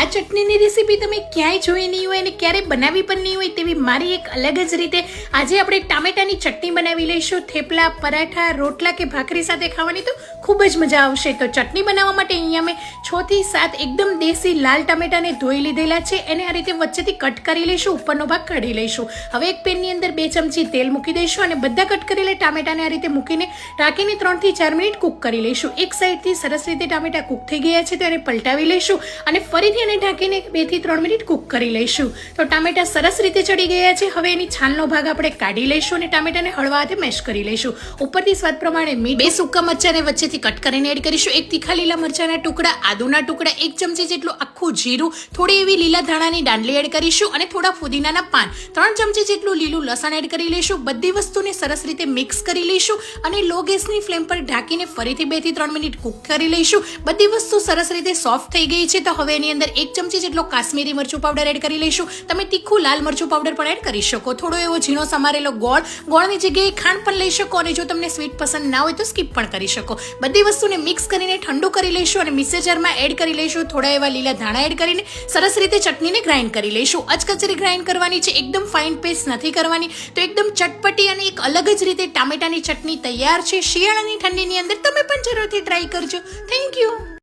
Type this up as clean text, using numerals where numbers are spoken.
આ ચટણીની રેસીપી તમે ક્યાંય જોઈ નહીં હોય અને ક્યારેય બનાવી પણ નહીં હોય તેવી મારી એક અલગ જ રીતે આજે આપણે ટામેટાની ચટણી બનાવી લઈશું. થેપલા, પરાઠા, રોટલા કે ભાખરી સાથે ખાવાની તો ખૂબ જ મજા આવશે. તો ચટણી બનાવવા માટે અહીંયા મેં 6 થી 7 એકદમ દેશી લાલ ટામેટાને ધોઈ લીધેલા છે. એને આ રીતે વચ્ચેથી કટ કરી લઈશું, ઉપરનો ભાગ કાઢી લઈશું. હવે એક પેનની અંદર 2 ચમચી તેલ મૂકી દઈશું અને બધા કટ કરેલા ટામેટાને આ રીતે મૂકીને ઢાંકીને 3 થી 4 મિનિટ કૂક કરી લઈશું. એક સાઈડથી સરસ રીતે ટામેટા કૂક થઈ ગયા છે તો એને પલટાવી લઈશું અને ફરીથી એને ઢાંકીને 2 થી 3 મિનિટ કૂક કરી લઈશું. તો ટામેટા સરસ રીતે ચડી ગયા છે. હવે એની છાલનો ભાગ આપણે કાઢી લઈશું અને ટામેટાને હળવા હાથે મેશ કરી લઈશું. ઉપરથી સ્વાદ પ્રમાણે મીઠું, 2 સૂકા મરચાંને વચ્ચેથી કટ કરીને એડ કરીશું, 1 તીખા લીલા મરચાંના ટુકડા, આદુના ટુકડા, 1 ચમચી જેટલું આખું જીરું, થોડી એવી લીલા ધાણાની દાંડલી એડ કરીશું અને થોડા ફુદીનાના પાન, 3 ચમચી જેટલું લીલું લસણ એડ કરી લઈશું. બધી વસ્તુને સરસ રીતે મિક્સ કરી લઈશું અને લો ગેસની ફ્લેમ પર ઢાંકીને ફરીથી 2 થી 3 મિનિટ કૂક કરી લઈશું. બધી વસ્તુ સરસ રીતે સોફ્ટ થઈ ગઈ છે તો હવે એની અંદર 1 ચમચી જેટલો કાશ્મીરી મરચું પાવડર એડ કરી લઈશું. તમે તીખું લાલ મરચું પાવડર પણ એડ કરી શકો. થોડો એવો ઝીણો સમારેલો ગોળની જગ્યાએ ખાંડ પણ લઈ શકો અને જો તમને સ્વીટ પસંદ ના હોય તો સ્કીપ પણ કરી શકો. બધી વસ્તુને મિક્સ કરીને ઠંડુ કરી લઈશું અને મિક્સર જારમાં એડ કરી લઈશું. થોડા એવા લીલા ધાણા એડ કરીને સરસ રીતે ચટણીને ગ્રાઇન્ડ કરી લઈશું. અચકચરી ગ્રાઇન્ડ કરવાની છે, એકદમ ફાઇન પેસ્ટ નથી કરવાની. તો એકદમ ચટપટી અને એક અલગ જ રીતે ટામેટાની ચટણી તૈયાર છે. શિયાળાની ઠંડીની અંદર તમે પણ જરૂરથી ટ્રાય કરજો. Thank you.